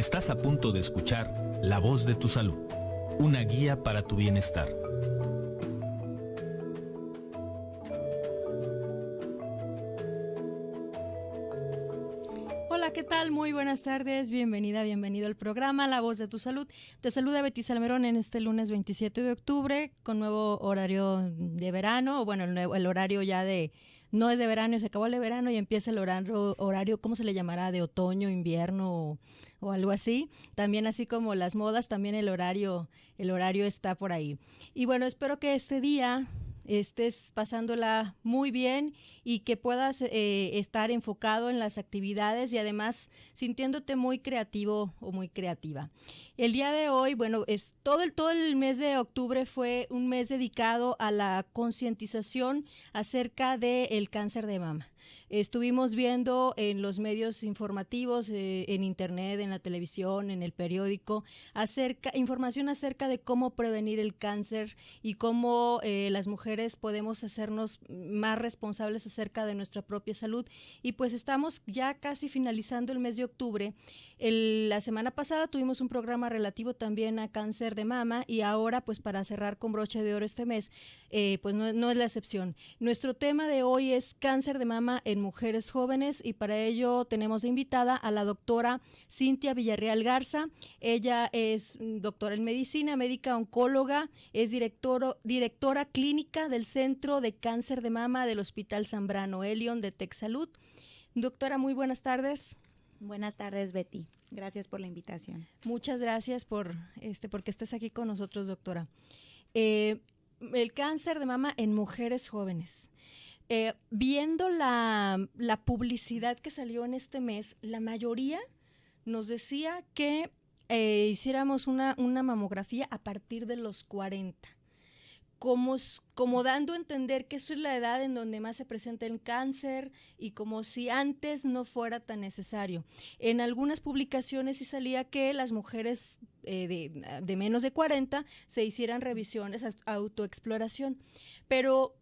Estás a punto de escuchar La Voz de tu Salud, una guía para tu bienestar. Hola, ¿qué tal? Muy buenas tardes, bienvenida, bienvenido al programa La Voz de tu Salud. Te saluda Betty Salmerón en este lunes 27 de octubre con nuevo horario de verano, bueno, el horario ya no es de verano, se acabó el de verano y empieza el horario, ¿cómo se le llamará? De otoño, invierno o algo así. También así como las modas, también el horario está por ahí. Y bueno, espero que este día estés pasándola muy bien y que puedas estar enfocado en las actividades y además sintiéndote muy creativo o muy creativa. El día de hoy, bueno, todo el mes de octubre fue un mes dedicado a la concientización acerca del cáncer de mama. Estuvimos viendo en los medios informativos, en internet, en la televisión, en el periódico, información acerca de cómo prevenir el cáncer y cómo las mujeres podemos hacernos más responsables acerca de nuestra propia salud. Y pues estamos ya casi finalizando el mes de octubre. La semana pasada tuvimos un programa relativo también a cáncer de mama y ahora pues para cerrar con broche de oro este mes, pues no es la excepción. Nuestro tema de hoy es cáncer de mama en mujeres jóvenes y para ello tenemos invitada a la doctora Cintia Villarreal Garza. Ella es doctora en medicina, médica oncóloga, es directora clínica del Centro de Cáncer de Mama del Hospital Zambrano Elion de TecSalud. Doctora, muy buenas tardes. Buenas tardes, Betty. Gracias por la invitación. Muchas gracias porque estés aquí con nosotros, doctora. El cáncer de mama en mujeres jóvenes. Viendo la publicidad que salió en este mes, la mayoría nos decía que hiciéramos una mamografía a partir de los 40. Como dando a entender que eso es la edad en donde más se presenta el cáncer y como si antes no fuera tan necesario. En algunas publicaciones sí salía que las mujeres de menos de 40 se hicieran revisiones, autoexploración, pero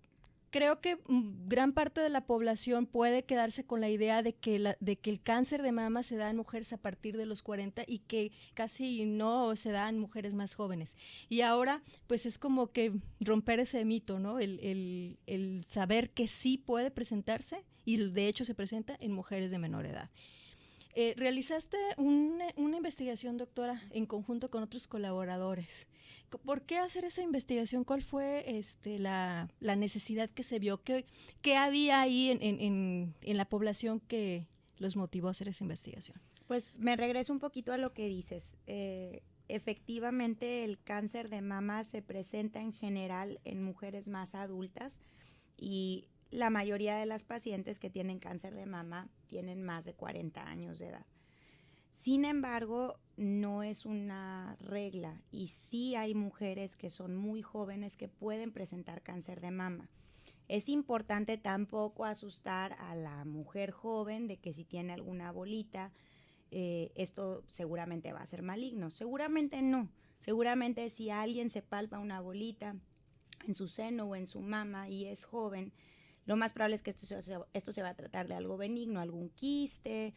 creo que gran parte de la población puede quedarse con la idea de que el cáncer de mama se da en mujeres a partir de los 40 y que casi no se da en mujeres más jóvenes. Y ahora, pues es como que romper ese mito, ¿no? El saber que sí puede presentarse y de hecho se presenta en mujeres de menor edad. Realizaste una investigación, doctora, en conjunto con otros colaboradores. ¿Por qué hacer esa investigación? ¿Cuál fue la necesidad que se vio? ¿Qué había ahí en la población que los motivó a hacer esa investigación? Pues me regreso un poquito a lo que dices. Efectivamente, el cáncer de mama se presenta en general en mujeres más adultas y la mayoría de las pacientes que tienen cáncer de mama tienen más de 40 años de edad. Sin embargo, no es una regla y sí hay mujeres que son muy jóvenes que pueden presentar cáncer de mama. Es importante tampoco asustar a la mujer joven de que si tiene alguna bolita, esto seguramente va a ser maligno. Seguramente no. Seguramente si alguien se palpa una bolita en su seno o en su mama y es joven, lo más probable es que esto se va a tratar de algo benigno, algún quiste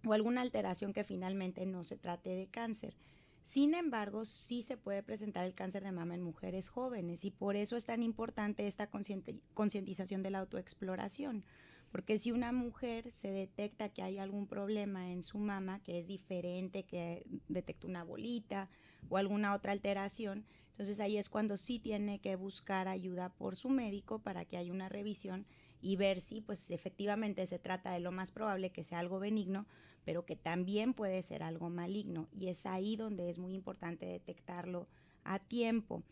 o alguna alteración que finalmente no se trate de cáncer. Sin embargo, sí se puede presentar el cáncer de mama en mujeres jóvenes y por eso es tan importante esta concientización de la autoexploración, porque si una mujer se detecta que hay algún problema en su mama que es diferente, que detecta una bolita o alguna otra alteración, entonces ahí es cuando sí tiene que buscar ayuda por su médico para que haya una revisión y ver si pues efectivamente se trata de lo más probable que sea algo benigno, pero que también puede ser algo maligno y es ahí donde es muy importante detectarlo a tiempo.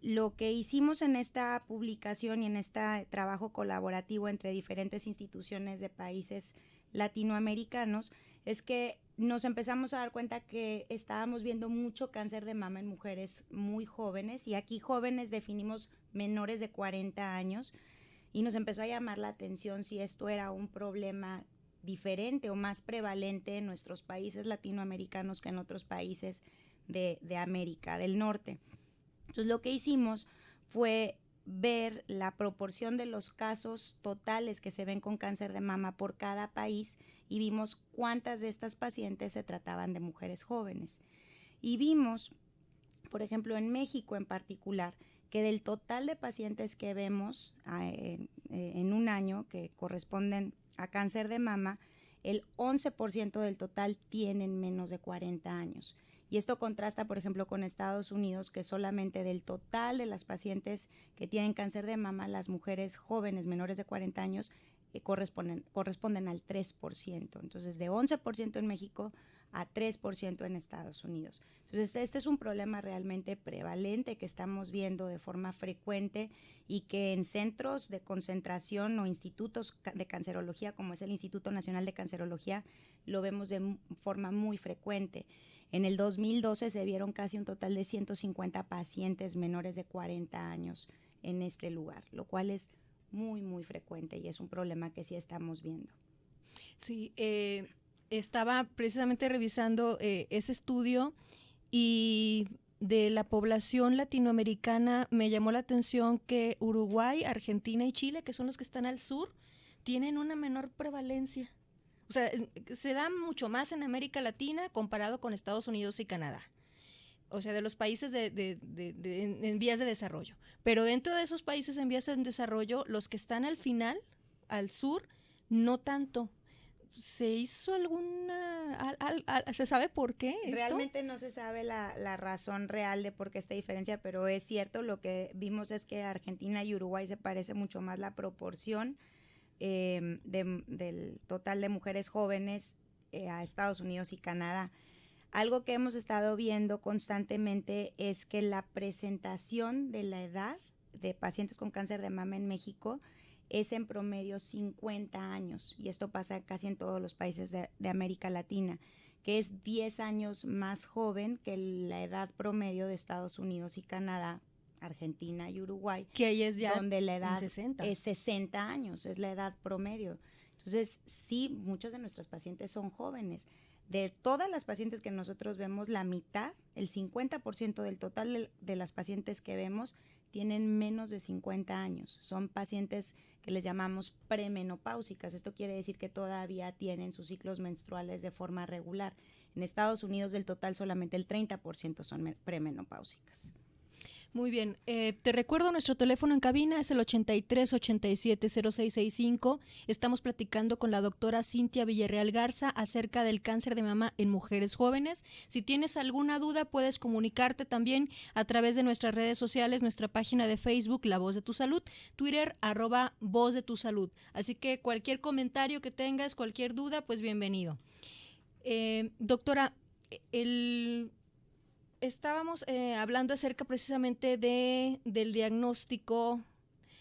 Lo que hicimos en esta publicación y en este trabajo colaborativo entre diferentes instituciones de países latinoamericanos es que nos empezamos a dar cuenta que estábamos viendo mucho cáncer de mama en mujeres muy jóvenes y aquí jóvenes definimos menores de 40 años y nos empezó a llamar la atención si esto era un problema diferente o más prevalente en nuestros países latinoamericanos que en otros países de América del Norte. Entonces lo que hicimos fue ver la proporción de los casos totales que se ven con cáncer de mama por cada país y vimos cuántas de estas pacientes se trataban de mujeres jóvenes. Y vimos, por ejemplo, en México en particular, que del total de pacientes que vemos en un año que corresponden a cáncer de mama, el 11% del total tienen menos de 40 años. Y esto contrasta, por ejemplo, con Estados Unidos, que solamente del total de las pacientes que tienen cáncer de mama, las mujeres jóvenes menores de 40 años corresponden al 3%. Entonces, de 11% en México a 3% en Estados Unidos. Entonces, este es un problema realmente prevalente que estamos viendo de forma frecuente y que en centros de concentración o institutos de cancerología, como es el Instituto Nacional de Cancerología, lo vemos de forma muy frecuente. En el 2012 se vieron casi un total de 150 pacientes menores de 40 años en este lugar, lo cual es muy, muy frecuente y es un problema que sí estamos viendo. Sí, estaba precisamente revisando ese estudio y de la población latinoamericana me llamó la atención que Uruguay, Argentina y Chile, que son los que están al sur, tienen una menor prevalencia. O sea, se da mucho más en América Latina comparado con Estados Unidos y Canadá. O sea, de los países en vías de desarrollo. Pero dentro de esos países en vías de desarrollo, los que están al final, al sur, no tanto. ¿Se hizo se sabe por qué esto? Realmente no se sabe la razón real de por qué esta diferencia, pero es cierto, lo que vimos es que Argentina y Uruguay se parece mucho más la proporción del total de mujeres jóvenes a Estados Unidos y Canadá. Algo que hemos estado viendo constantemente es que la presentación de la edad de pacientes con cáncer de mama en México es en promedio 50 años, y esto pasa casi en todos los países de América Latina, que es 10 años más joven que la edad promedio de Estados Unidos y Canadá, Argentina y Uruguay, que ahí es ya donde la edad 60. Es 60 años, es la edad promedio. Entonces, sí, muchas de nuestras pacientes son jóvenes. De todas las pacientes que nosotros vemos, la mitad, el 50% del total de las pacientes que vemos tienen menos de 50 años. Son pacientes que les llamamos premenopáusicas. Esto quiere decir que todavía tienen sus ciclos menstruales de forma regular. En Estados Unidos, del total, solamente el 30% son premenopáusicas. Muy bien, te recuerdo nuestro teléfono en cabina es el 83-87-0665. Estamos platicando con la doctora Cintia Villarreal Garza acerca del cáncer de mama en mujeres jóvenes. Si tienes alguna duda puedes comunicarte también a través de nuestras redes sociales, nuestra página de Facebook, La Voz de tu Salud, Twitter, @Voz de tu Salud. Así que cualquier comentario que tengas, cualquier duda, pues bienvenido. Doctora, estábamos hablando acerca precisamente del diagnóstico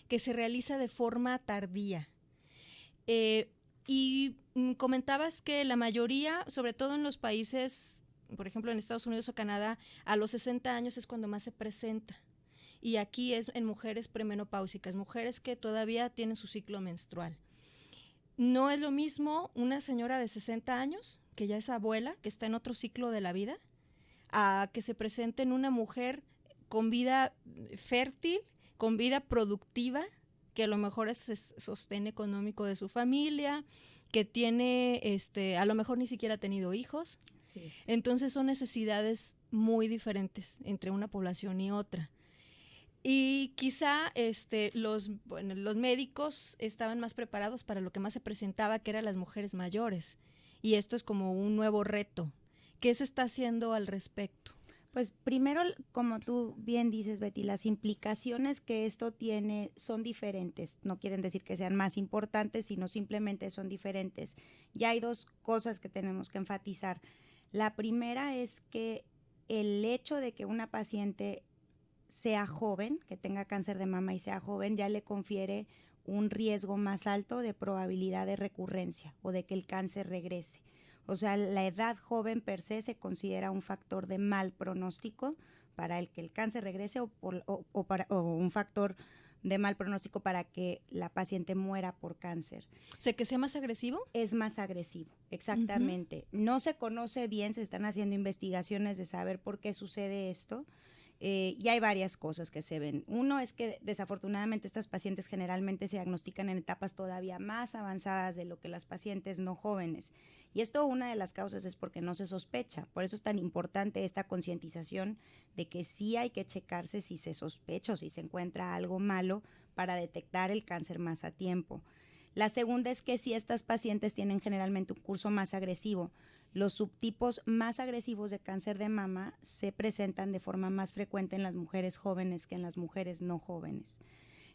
que se realiza de forma tardía. Y comentabas que la mayoría, sobre todo en los países, por ejemplo en Estados Unidos o Canadá, a los 60 años es cuando más se presenta. Y aquí es en mujeres premenopáusicas, mujeres que todavía tienen su ciclo menstrual. No es lo mismo una señora de 60 años, que ya es abuela, que está en otro ciclo de la vida, a que se presente en una mujer con vida fértil, con vida productiva, que a lo mejor es sostén económico de su familia, que tiene, a lo mejor ni siquiera ha tenido hijos. Sí. Entonces son necesidades muy diferentes entre una población y otra. Y quizá los médicos estaban más preparados para lo que más se presentaba, que eran las mujeres mayores. Y esto es como un nuevo reto. ¿Qué se está haciendo al respecto? Pues primero, como tú bien dices, Betty, las implicaciones que esto tiene son diferentes. No quieren decir que sean más importantes, sino simplemente son diferentes. Ya hay dos cosas que tenemos que enfatizar. La primera es que el hecho de que una paciente sea joven, que tenga cáncer de mama y sea joven, ya le confiere un riesgo más alto de probabilidad de recurrencia o de que el cáncer regrese. O sea, la edad joven per se considera un factor de mal pronóstico para el que el cáncer regrese o un factor de mal pronóstico para que la paciente muera por cáncer. O sea, ¿que sea más agresivo? Es más agresivo, exactamente. No se conoce bien, se están haciendo investigaciones de saber por qué sucede esto. Y hay varias cosas que se ven. Uno es que desafortunadamente estas pacientes generalmente se diagnostican en etapas todavía más avanzadas de lo que las pacientes no jóvenes. Y esto, una de las causas es porque no se sospecha. Por eso es tan importante esta concientización de que sí hay que checarse si se sospecha o si se encuentra algo malo para detectar el cáncer más a tiempo. La segunda es que si estas pacientes tienen generalmente un curso más agresivo, los subtipos más agresivos de cáncer de mama se presentan de forma más frecuente en las mujeres jóvenes que en las mujeres no jóvenes.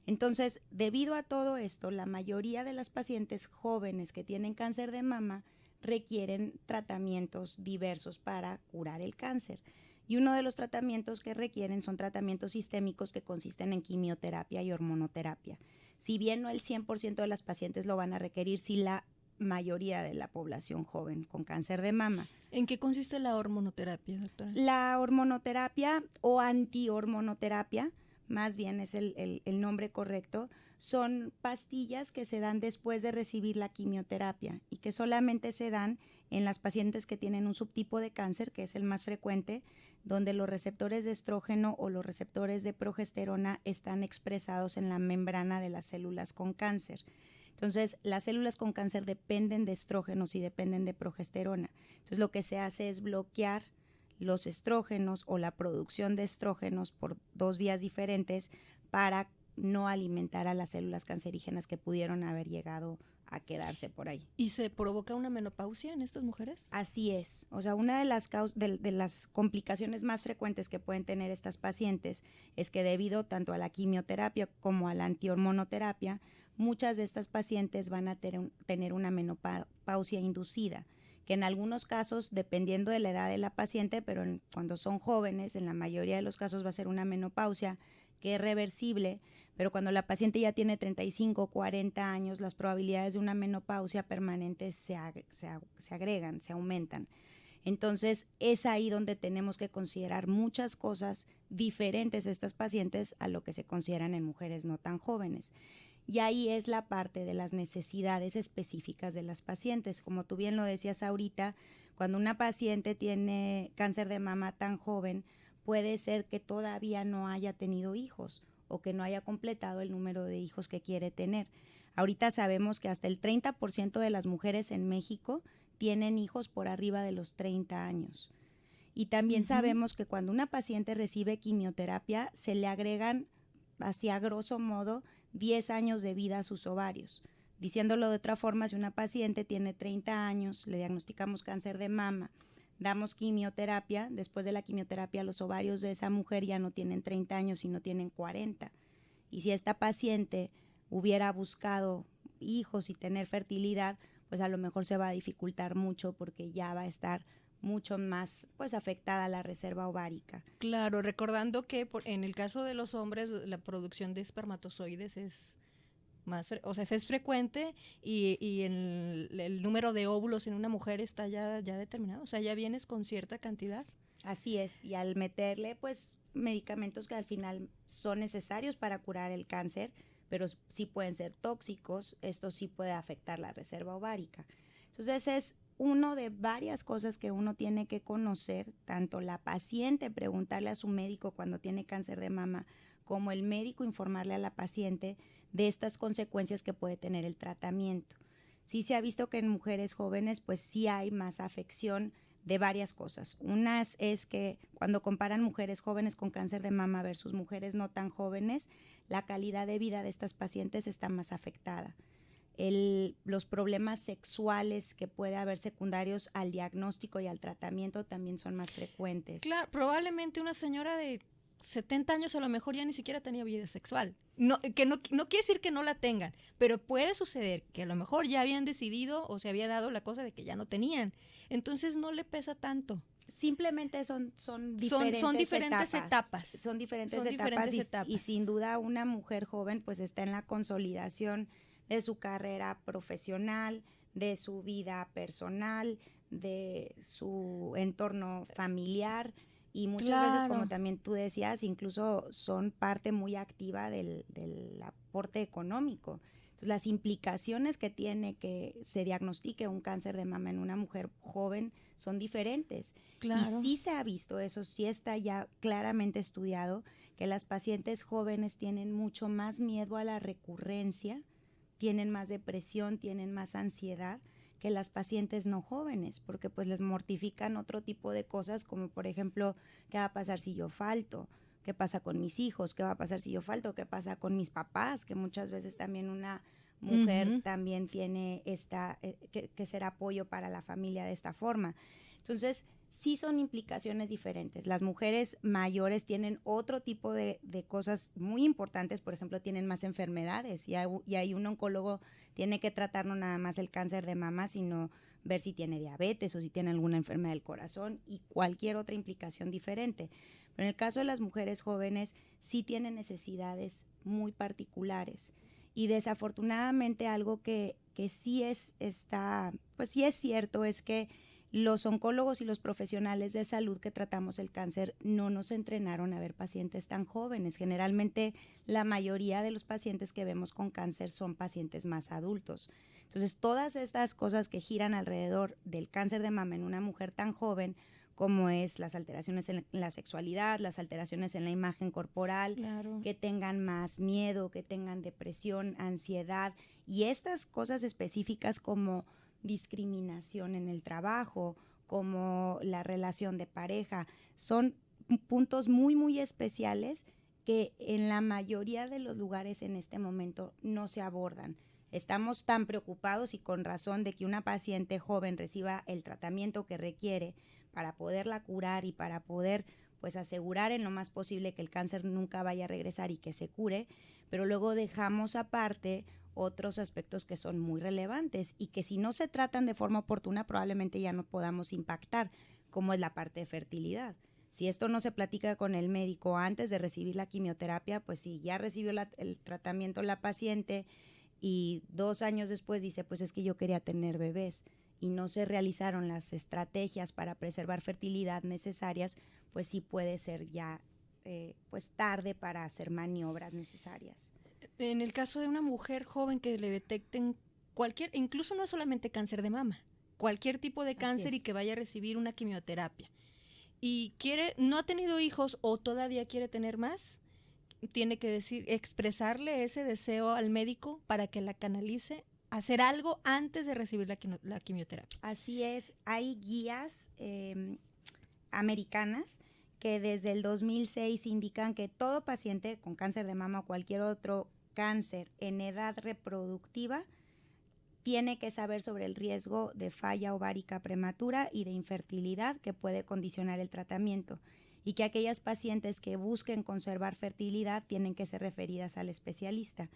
Entonces, debido a todo esto, la mayoría de las pacientes jóvenes que tienen cáncer de mama requieren tratamientos diversos para curar el cáncer. Y uno de los tratamientos que requieren son tratamientos sistémicos que consisten en quimioterapia y hormonoterapia. Si bien no el 100% de las pacientes lo van a requerir, sí la mayoría de la población joven con cáncer de mama. ¿En qué consiste la hormonoterapia, doctora? La hormonoterapia o antihormonoterapia, más bien es el nombre correcto, son pastillas que se dan después de recibir la quimioterapia y que solamente se dan en las pacientes que tienen un subtipo de cáncer, que es el más frecuente, donde los receptores de estrógeno o los receptores de progesterona están expresados en la membrana de las células con cáncer. Entonces, las células con cáncer dependen de estrógenos y dependen de progesterona. Entonces, lo que se hace es bloquear los estrógenos o la producción de estrógenos por dos vías diferentes para no alimentar a las células cancerígenas que pudieron haber llegado a quedarse por ahí. ¿Y se provoca una menopausia en estas mujeres? Así es. O sea, una de las complicaciones más frecuentes que pueden tener estas pacientes es que debido tanto a la quimioterapia como a la antihormonoterapia, muchas de estas pacientes van a tener una menopausia inducida, que en algunos casos, dependiendo de la edad de la paciente, pero cuando son jóvenes, en la mayoría de los casos va a ser una menopausia que es reversible, pero cuando la paciente ya tiene 35 o 40 años, las probabilidades de una menopausia permanente se agregan, se aumentan. Entonces, es ahí donde tenemos que considerar muchas cosas diferentes a estas pacientes a lo que se consideran en mujeres no tan jóvenes. Y ahí es la parte de las necesidades específicas de las pacientes. Como tú bien lo decías ahorita, cuando una paciente tiene cáncer de mama tan joven, puede ser que todavía no haya tenido hijos o que no haya completado el número de hijos que quiere tener. Ahorita sabemos que hasta el 30% de las mujeres en México tienen hijos por arriba de los 30 años. Y también sabemos que cuando una paciente recibe quimioterapia, se le agregan, así a grosso modo, 10 años de vida a sus ovarios. Diciéndolo de otra forma, si una paciente tiene 30 años, le diagnosticamos cáncer de mama, damos quimioterapia, después de la quimioterapia los ovarios de esa mujer ya no tienen 30 años, sino tienen 40. Y si esta paciente hubiera buscado hijos y tener fertilidad, pues a lo mejor se va a dificultar mucho porque ya va a estar mucho más pues afectada la reserva ovárica. Claro, recordando que en el caso de los hombres la producción de espermatozoides es más, es frecuente y el número de óvulos en una mujer está ya determinado, o sea, ya vienes con cierta cantidad. Así es, y al meterle pues medicamentos que al final son necesarios para curar el cáncer, pero sí pueden ser tóxicos, esto sí puede afectar la reserva ovárica. Entonces es uno de varias cosas que uno tiene que conocer, tanto la paciente preguntarle a su médico cuando tiene cáncer de mama, como el médico informarle a la paciente de estas consecuencias que puede tener el tratamiento. Sí se ha visto que en mujeres jóvenes pues sí hay más afección de varias cosas. Una es que cuando comparan mujeres jóvenes con cáncer de mama versus mujeres no tan jóvenes, la calidad de vida de estas pacientes está más afectada. Los problemas sexuales que puede haber secundarios al diagnóstico y al tratamiento también son más frecuentes. Claro, probablemente una señora de 70 años a lo mejor ya ni siquiera tenía vida sexual. No quiere decir que no la tengan, pero puede suceder que a lo mejor ya habían decidido o se había dado la cosa de que ya no tenían. Entonces no le pesa tanto. Simplemente son diferentes etapas. Son diferentes etapas y sin duda una mujer joven pues está en la consolidación de su carrera profesional, de su vida personal, de su entorno familiar y muchas veces, como también tú decías, incluso son parte muy activa del aporte económico. Entonces, las implicaciones que tiene que se diagnostique un cáncer de mama en una mujer joven son diferentes. Claro. Y sí se ha visto eso, sí está ya claramente estudiado, que las pacientes jóvenes tienen mucho más miedo a la recurrencia, tienen más depresión, tienen más ansiedad que las pacientes no jóvenes, porque pues les mortifican otro tipo de cosas, como por ejemplo, ¿qué va a pasar si yo falto? ¿Qué pasa con mis hijos? ¿Qué va a pasar si yo falto? ¿Qué pasa con mis papás? Que muchas veces también una mujer también tiene que ser apoyo para la familia de esta forma. Entonces, sí son implicaciones diferentes. Las mujeres mayores tienen otro tipo de cosas muy importantes, por ejemplo, tienen más enfermedades y ahí un oncólogo tiene que tratar no nada más el cáncer de mama, sino ver si tiene diabetes o si tiene alguna enfermedad del corazón y cualquier otra implicación diferente. Pero en el caso de las mujeres jóvenes, sí tienen necesidades muy particulares. Y desafortunadamente algo que sí pues sí es cierto, es que los oncólogos y los profesionales de salud que tratamos el cáncer no nos entrenaron a ver pacientes tan jóvenes. Generalmente la mayoría de los pacientes que vemos con cáncer son pacientes más adultos. Entonces, todas estas cosas que giran alrededor del cáncer de mama en una mujer tan joven, como es las alteraciones en la sexualidad, las alteraciones en la imagen corporal, Claro. que tengan más miedo, que tengan depresión, ansiedad, y estas cosas específicas como discriminación en el trabajo, como la relación de pareja, son puntos muy, muy especiales que en la mayoría de los lugares en este momento no se abordan. Estamos tan preocupados y con razón de que una paciente joven reciba el tratamiento que requiere para poderla curar y para poder pues asegurar en lo más posible que el cáncer nunca vaya a regresar y que se cure, pero luego dejamos aparte otros aspectos que son muy relevantes y que si no se tratan de forma oportuna probablemente ya no podamos impactar, como es la parte de fertilidad. Si esto no se platica con el médico antes de recibir la quimioterapia, pues si ya recibió el tratamiento la paciente y 2 años después dice, pues es que yo quería tener bebés y no se realizaron las estrategias para preservar fertilidad necesarias, pues sí puede ser ya pues tarde para hacer maniobras necesarias. En el caso de una mujer joven que le detecten incluso no solamente cáncer de mama, cualquier tipo de cáncer y que vaya a recibir una quimioterapia y no ha tenido hijos o todavía quiere tener más, tiene que expresarle ese deseo al médico para que la canalice, hacer algo antes de recibir la quimioterapia. Así es, hay guías americanas que desde el 2006 indican que todo paciente con cáncer de mama o cualquier otro cáncer en edad reproductiva tiene que saber sobre el riesgo de falla ovárica prematura y de infertilidad que puede condicionar el tratamiento y que aquellas pacientes que busquen conservar fertilidad tienen que ser referidas al especialista.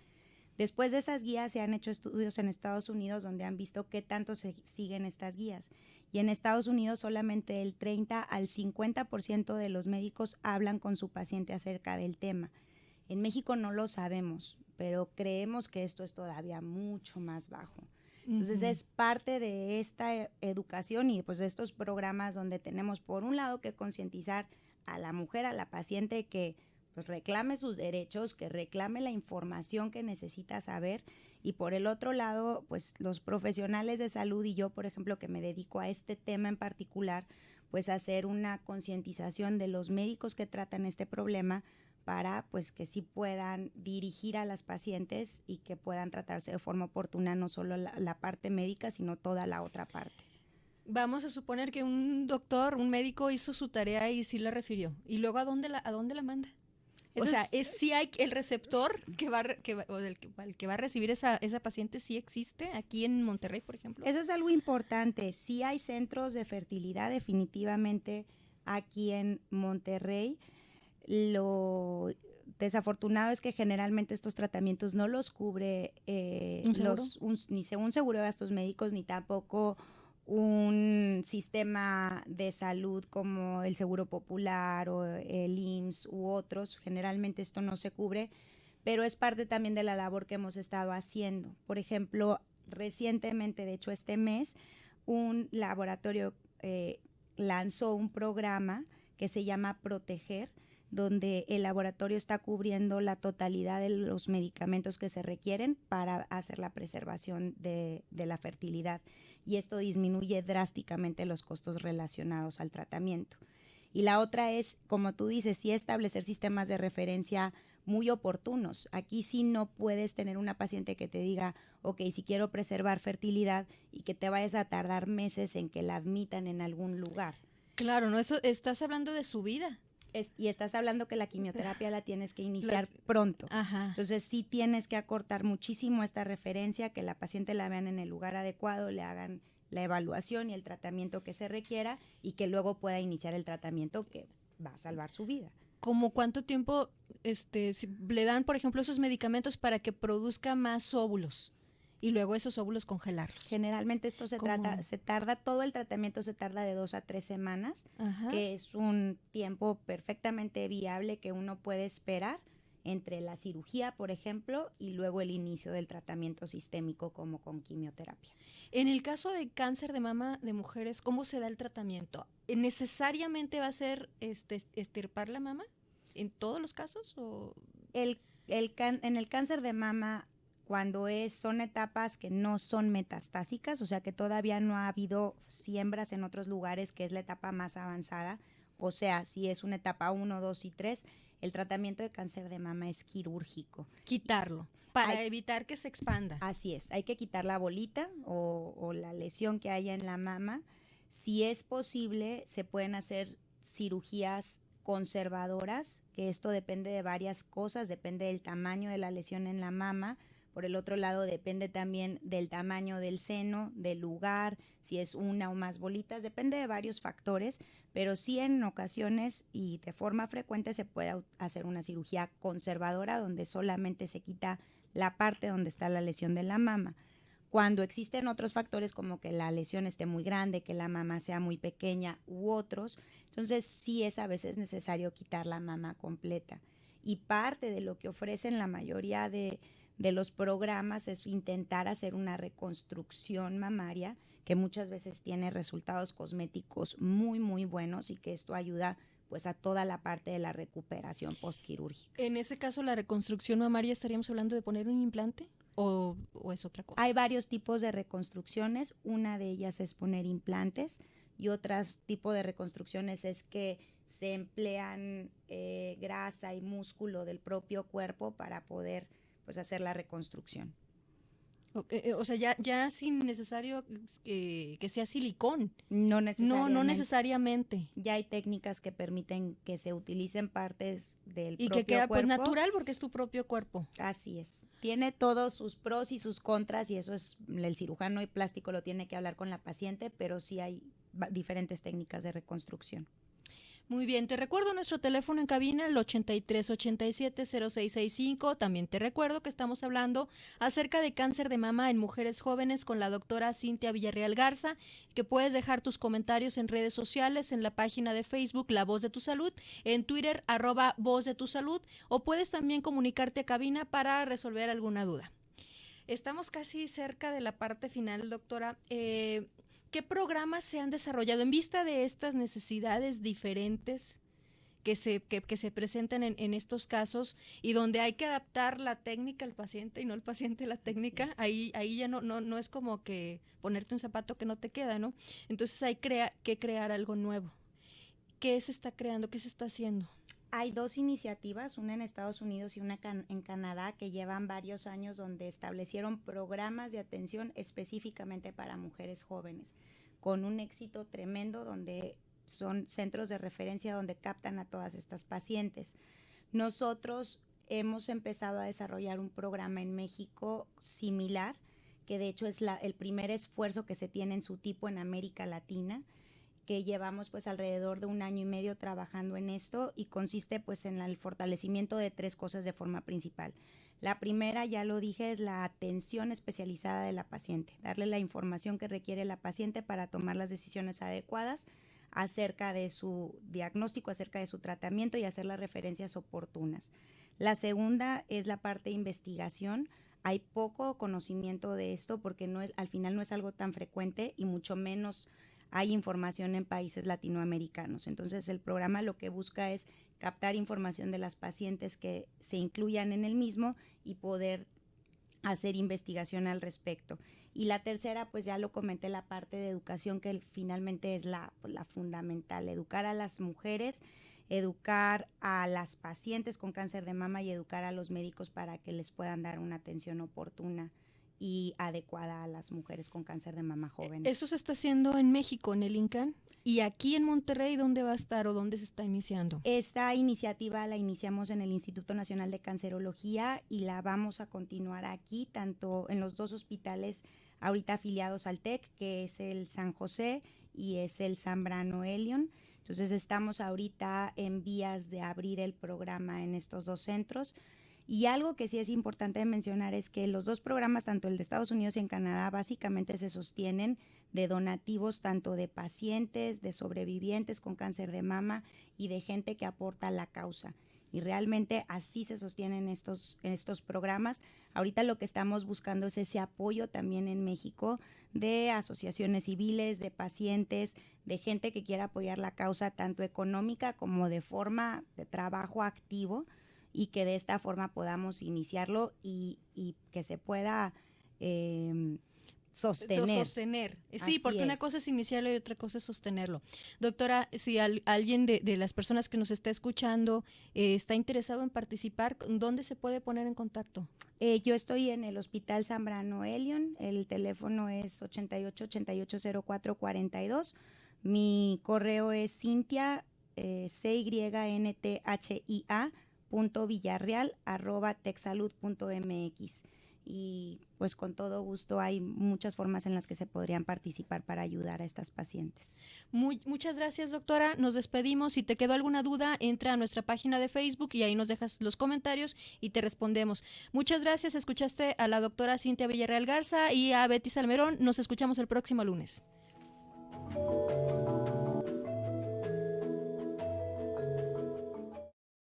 Después de esas guías se han hecho estudios en Estados Unidos donde han visto qué tanto se siguen estas guías. Y en Estados Unidos solamente el 30 al 50% de los médicos hablan con su paciente acerca del tema. En México no lo sabemos, pero creemos que esto es todavía mucho más bajo. Entonces es parte de esta educación y pues de estos programas donde tenemos por un lado que concientizar a la mujer, a la paciente que pues reclame sus derechos, que reclame la información que necesita saber y por el otro lado pues los profesionales de salud y yo por ejemplo que me dedico a este tema en particular pues hacer una concientización de los médicos que tratan este problema para pues que sí puedan dirigir a las pacientes y que puedan tratarse de forma oportuna no solo la parte médica sino toda la otra parte. Vamos a suponer que un médico hizo su tarea y sí la refirió y luego ¿a dónde la manda? O sea, sí hay el receptor que va a recibir esa paciente, sí existe aquí en Monterrey, por ejemplo. Eso es algo importante. Sí hay centros de fertilidad definitivamente aquí en Monterrey. Lo desafortunado es que generalmente estos tratamientos no los cubre ni un seguro de gastos médicos ni tampoco un sistema de salud como el Seguro Popular o el IMSS u otros. Generalmente esto no se cubre, pero es parte también de la labor que hemos estado haciendo. Por ejemplo, recientemente, de hecho este mes, un laboratorio lanzó un programa que se llama Proteger, donde el laboratorio está cubriendo la totalidad de los medicamentos que se requieren para hacer la preservación de la fertilidad. Y esto disminuye drásticamente los costos relacionados al tratamiento. Y la otra es, como tú dices, sí establecer sistemas de referencia muy oportunos. Aquí sí no puedes tener una paciente que te diga, ok, si quiero preservar fertilidad y que te vayas a tardar meses en que la admitan en algún lugar. Claro, no, eso estás hablando de su vida. Y estás hablando que la quimioterapia la tienes que iniciar pronto. Ajá. Entonces sí tienes que acortar muchísimo esta referencia, que la paciente la vean en el lugar adecuado, le hagan la evaluación y el tratamiento que se requiera y que luego pueda iniciar el tratamiento que va a salvar su vida. ¿Cómo cuánto tiempo si le dan, por ejemplo, esos medicamentos para que produzca más óvulos y luego esos óvulos congelarlos? Generalmente esto se tarda, todo el tratamiento se tarda de 2 a 3 semanas, Ajá. que es un tiempo perfectamente viable que uno puede esperar entre la cirugía, por ejemplo, y luego el inicio del tratamiento sistémico como con quimioterapia. En el caso de cáncer de mama de mujeres, ¿cómo se da el tratamiento? ¿Necesariamente va a ser extirpar la mama en todos los casos? ¿O? En el cáncer de mama, cuando son etapas que no son metastásicas, o sea que todavía no ha habido siembras en otros lugares, que es la etapa más avanzada, o sea, si es una etapa 1, 2 y 3, el tratamiento de cáncer de mama es quirúrgico. Quitarlo, para evitar que se expanda. Así es, hay que quitar la bolita o la lesión que haya en la mama. Si es posible, se pueden hacer cirugías conservadoras, que esto depende de varias cosas, depende del tamaño de la lesión en la mama. Por el otro lado, depende también del tamaño del seno, del lugar, si es una o más bolitas, depende de varios factores, pero sí en ocasiones y de forma frecuente se puede hacer una cirugía conservadora donde solamente se quita la parte donde está la lesión de la mama. Cuando existen otros factores como que la lesión esté muy grande, que la mama sea muy pequeña u otros, entonces sí es a veces necesario quitar la mama completa. Y parte de lo que ofrecen la mayoría de los programas es intentar hacer una reconstrucción mamaria que muchas veces tiene resultados cosméticos muy, muy buenos y que esto ayuda pues a toda la parte de la recuperación postquirúrgica. En ese caso, ¿la reconstrucción mamaria estaríamos hablando de poner un implante o es otra cosa? Hay varios tipos de reconstrucciones, una de ellas es poner implantes y otro tipo de reconstrucciones es que se emplean grasa y músculo del propio cuerpo para poder pues hacer la reconstrucción. O sea, ya sin necesario que sea silicón. No necesariamente. No necesariamente. Ya hay técnicas que permiten que se utilicen partes del propio cuerpo. Y que queda pues natural porque es tu propio cuerpo. Así es. Tiene todos sus pros y sus contras y eso es, el cirujano y plástico lo tiene que hablar con la paciente, pero sí hay diferentes técnicas de reconstrucción. Muy bien, te recuerdo nuestro teléfono en cabina, el 8387-0665. También te recuerdo que estamos hablando acerca de cáncer de mama en mujeres jóvenes con la doctora Cintia Villarreal Garza, que puedes dejar tus comentarios en redes sociales, en la página de Facebook La Voz de tu Salud, en Twitter @Voz de tu Salud, o puedes también comunicarte a cabina para resolver alguna duda. Estamos casi cerca de la parte final, doctora. ¿Qué programas se han desarrollado en vista de estas necesidades diferentes que se presentan en estos casos y donde hay que adaptar la técnica al paciente y no el paciente la técnica? Ahí ya no es como que ponerte un zapato que no te queda, ¿no? Entonces hay que crear algo nuevo. ¿Qué se está creando? ¿Qué se está haciendo? Hay 2 iniciativas, una en Estados Unidos y una en Canadá, que llevan varios años donde establecieron programas de atención específicamente para mujeres jóvenes, con un éxito tremendo donde son centros de referencia donde captan a todas estas pacientes. Nosotros hemos empezado a desarrollar un programa en México similar, que de hecho es el primer esfuerzo que se tiene en su tipo en América Latina, que llevamos pues alrededor de 1 año y medio trabajando en esto y consiste pues en el fortalecimiento de 3 cosas de forma principal. La primera, ya lo dije, es la atención especializada de la paciente, darle la información que requiere la paciente para tomar las decisiones adecuadas acerca de su diagnóstico, acerca de su tratamiento y hacer las referencias oportunas. La segunda es la parte de investigación. Hay poco conocimiento de esto porque al final no es algo tan frecuente y mucho menos hay información en países latinoamericanos. Entonces el programa lo que busca es captar información de las pacientes que se incluyan en el mismo y poder hacer investigación al respecto. Y la tercera, pues ya lo comenté, la parte de educación, que finalmente es la fundamental, educar a las mujeres, educar a las pacientes con cáncer de mama y educar a los médicos para que les puedan dar una atención oportuna y adecuada a las mujeres con cáncer de mama jóvenes. Eso se está haciendo en México, en el INCAN. ¿Y aquí en Monterrey dónde va a estar o dónde se está iniciando? Esta iniciativa la iniciamos en el Instituto Nacional de Cancerología y la vamos a continuar aquí, tanto en los 2 hospitales ahorita afiliados al TEC, que es el San José y es el Zambrano Elion. Entonces estamos ahorita en vías de abrir el programa en estos 2 centros. Y algo que sí es importante mencionar es que los 2 programas, tanto el de Estados Unidos y en Canadá, básicamente se sostienen de donativos tanto de pacientes, de sobrevivientes con cáncer de mama y de gente que aporta a la causa. Y realmente así se sostienen estos programas. Ahorita lo que estamos buscando es ese apoyo también en México de asociaciones civiles, de pacientes, de gente que quiera apoyar la causa tanto económica como de forma de trabajo activo, y que de esta forma podamos iniciarlo y que se pueda sostener. Sí, Así porque una cosa es iniciarlo y otra cosa es sostenerlo. Doctora, si alguien de las personas que nos está escuchando está interesado en participar, ¿dónde se puede poner en contacto? Yo estoy en el Hospital Zambrano Elion, el teléfono es 88-8804-42. Mi correo es Cintia, CYNTHIA.villarreal@texsalud.mx. Y pues con todo gusto hay muchas formas en las que se podrían participar para ayudar a estas pacientes. Muchas gracias, doctora. Nos despedimos. Si te quedó alguna duda, entra a nuestra página de Facebook y ahí nos dejas los comentarios y te respondemos. Muchas gracias. Escuchaste a la doctora Cintia Villarreal Garza y a Betty Salmerón. Nos escuchamos el próximo lunes.